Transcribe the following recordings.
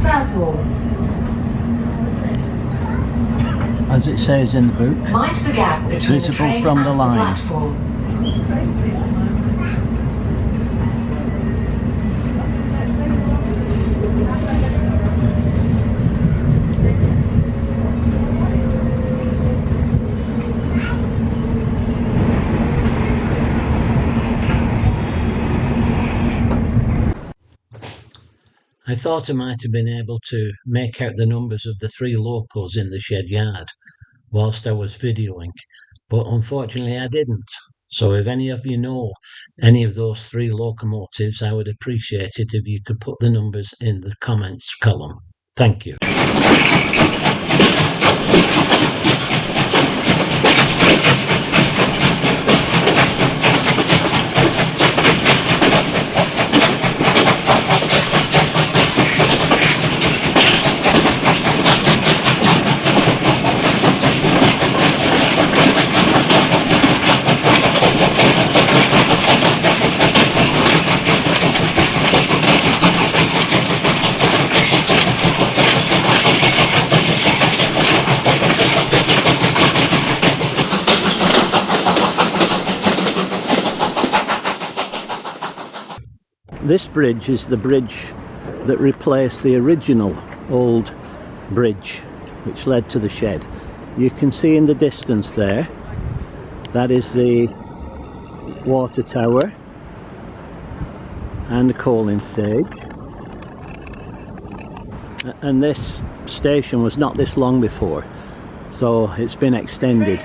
Southall. As it says in the book, Mind the gap between visible the train from the and line. platform. I thought I might have been able to make out the numbers of the 3 locos in the shed yard whilst I was videoing, but unfortunately I didn't. So if any of you know any of those 3 locomotives, I would appreciate it if you could put the numbers in the comments column. Thank you. This bridge is the bridge that replaced the original old bridge which led to the shed. You can see in the distance there, that is the water tower and the coaling stage. And this station was not this long before, so it's been extended,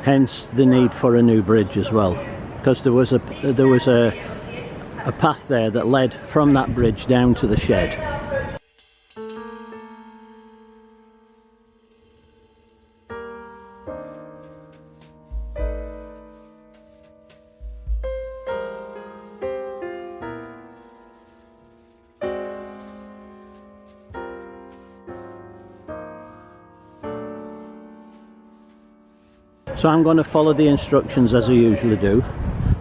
hence the need for a new bridge as well, because there was a path there that led from that bridge down to the shed. So I'm going to follow the instructions as I usually do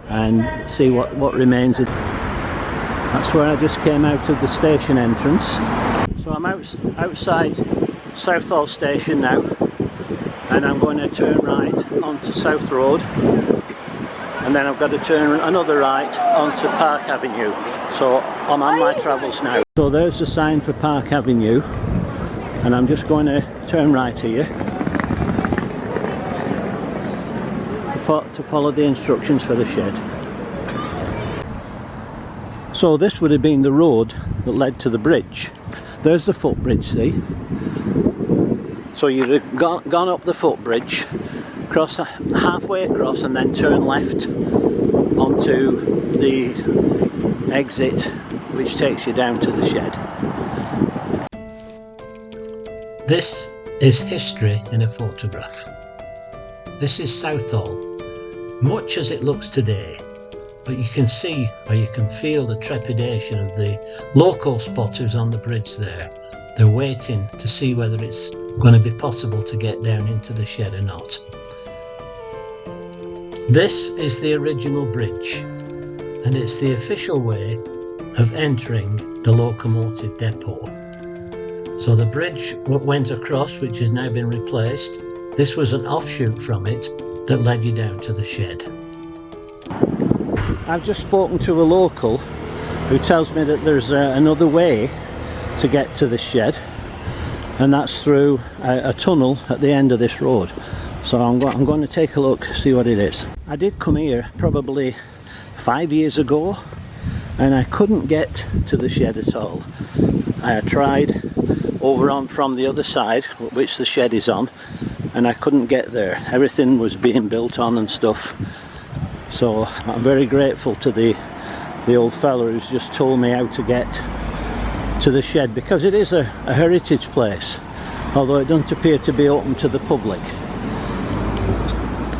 and see what remains. That's where I just came out of the station entrance. So I'm outside Southall station now, and I'm going to turn right onto South Road, and then I've got to turn another right onto Park Avenue. So I'm on my travels now. So there's the sign for Park Avenue, and I'm just going to turn right here to follow the instructions for the shed. So this would have been the road that led to the bridge. There's the footbridge, see? So you'd have gone up the footbridge, cross halfway across, and then turn left onto the exit which takes you down to the shed. This is history in a photograph. This is Southall, much as it looks today, but you can see or you can feel the trepidation of the local spotters on the bridge there. They're waiting to see whether it's going to be possible to get down into the shed or not. This is the original bridge, and it's the official way of entering the locomotive depot. So the bridge went across, which has now been replaced. This was an offshoot from it that led you down to the shed. I've just spoken to a local who tells me that there's another way to get to the shed, and that's through a tunnel at the end of this road. So I'm going to take a look, see what it is. I did come here probably 5 years ago, and I couldn't get to the shed at all. I tried over on from the other side, which the shed is on, and I couldn't get there. Everything was being built on and stuff. So I'm very grateful to the old fella who's just told me how to get to the shed, because it is a heritage place, although it doesn't appear to be open to the public.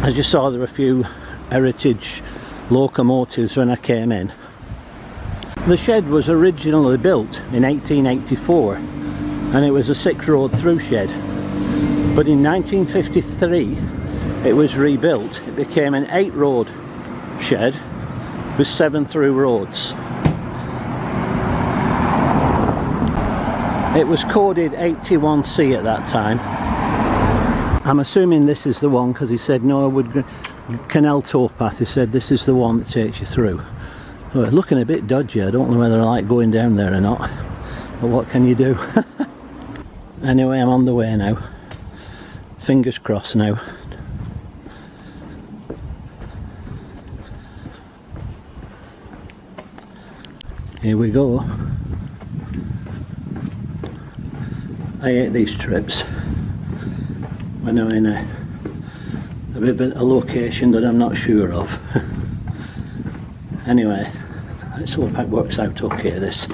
As you saw, there were a few heritage locomotives when I came in. The shed was originally built in 1884, and it was a 6-road through shed. But in 1953 it was rebuilt. It became an 8-road shed with 7 through roads. It was coded 81C at that time. I'm assuming this is the one because he said Norwood Canal towpath. He said this is the one that takes you through. So it's looking a bit dodgy. I don't know whether I like going down there or not, but what can you do? Anyway, I'm on the way now. Fingers crossed now. Here we go. I hate these trips when I'm in a bit of a location that I'm not sure of. Anyway, let's hope it works out okay, this.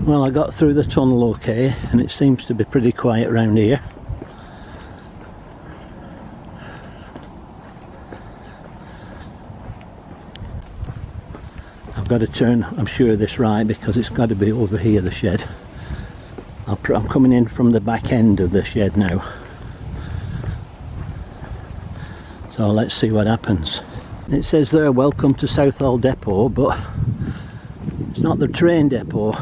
Well, I got through the tunnel okay, and it seems to be pretty quiet around here. I've got to turn, I'm sure, this right because it's got to be over here, the shed. I'm coming in from the back end of the shed now. So let's see what happens. It says there, welcome to Southall Depot, but it's not the train depot.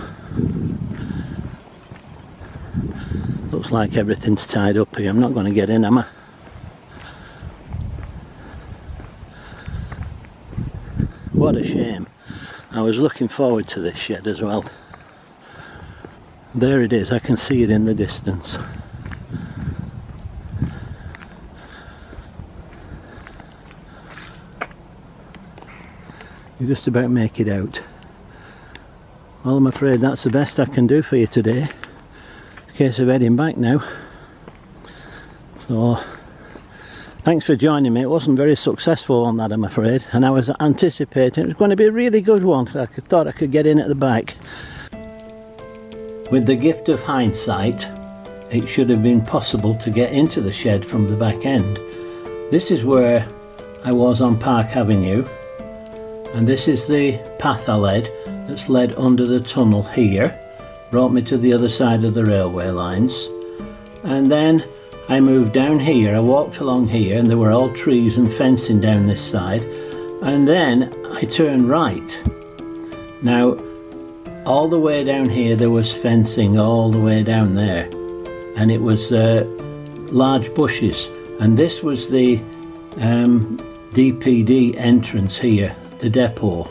Looks like everything's tied up here. I'm not going to get in, am I? What a shame. I was looking forward to this shed as well. There it is, I can see it in the distance. You just about make it out. Well, I'm afraid that's the best I can do for you today. Case of heading back now. So thanks for joining me. It wasn't very successful on that, I'm afraid, and I was anticipating it was going to be a really good one. I thought I could get in at the back. With the gift of hindsight, it should have been possible to get into the shed from the back end. This is where I was on Park Avenue, and this is the path I led that's led under the tunnel here. Brought me to the other side of the railway lines, and then I moved down here. I walked along here and there were all trees and fencing down this side, and then I turned right. Now all the way down here there was fencing all the way down there, and it was large bushes, and this was the DPD entrance here, the depot.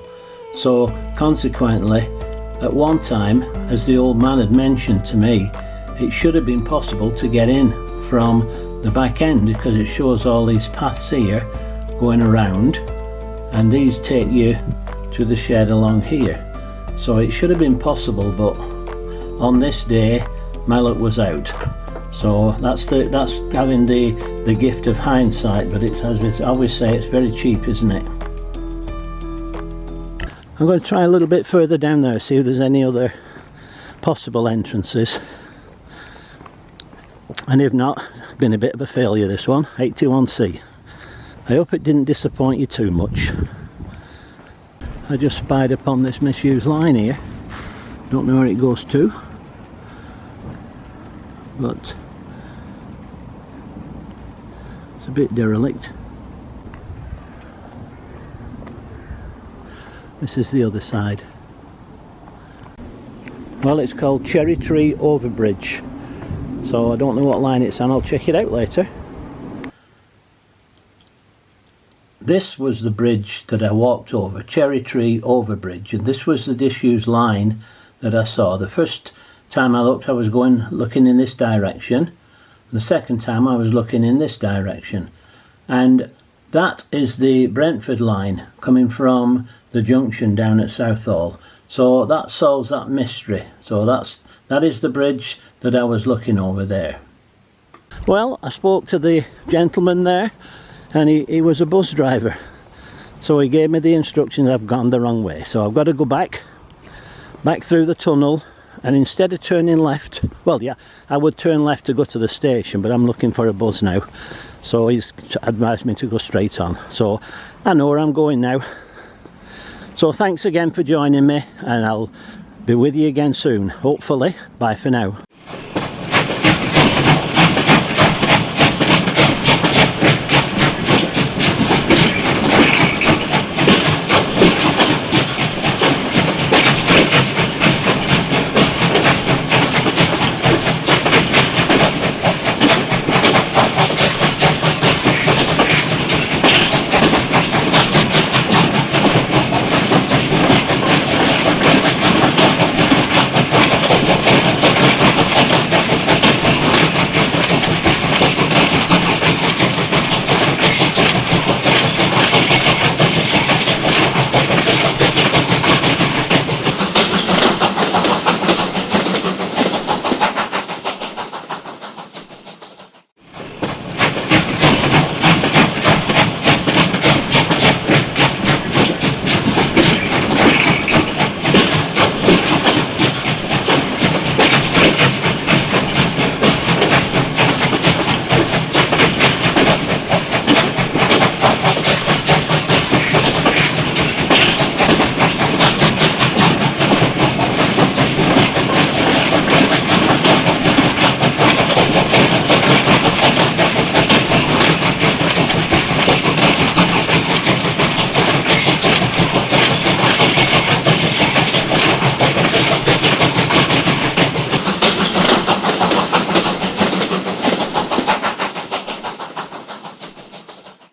So consequently, at one time, as the old man had mentioned to me, it should have been possible to get in from the back end because it shows all these paths here going around, and these take you to the shed along here. So it should have been possible, but on this day my luck was out. So that's having the gift of hindsight, but it's, as I always say, it's very cheap, isn't it? I'm going to try a little bit further down there, see if there's any other possible entrances. And if not, been a bit of a failure this one, 81C. I hope it didn't disappoint you too much. I just spied upon this misused line here. Don't know where it goes to, but it's a bit derelict. This is the other side. Well, it's called Cherry Tree Overbridge, so I don't know what line it's on. I'll check it out later. This was the bridge that I walked over, Cherry Tree Overbridge, and this was the disused line that I saw. The first time I looked, I was looking in this direction. The second time I was looking in this direction, and that is the Brentford line coming from the junction down at Southall. So that solves that mystery. So that is the bridge that I was looking over there. Well, I spoke to the gentleman there, and he was a bus driver. So he gave me the instructions. I've gone the wrong way, so I've got to go back through the tunnel, and instead of turning left, well, yeah, I would turn left to go to the station, but I'm looking for a bus now. So he's advised me to go straight on. So I know where I'm going now. So thanks again for joining me, and I'll be with you again soon, hopefully. Bye for now.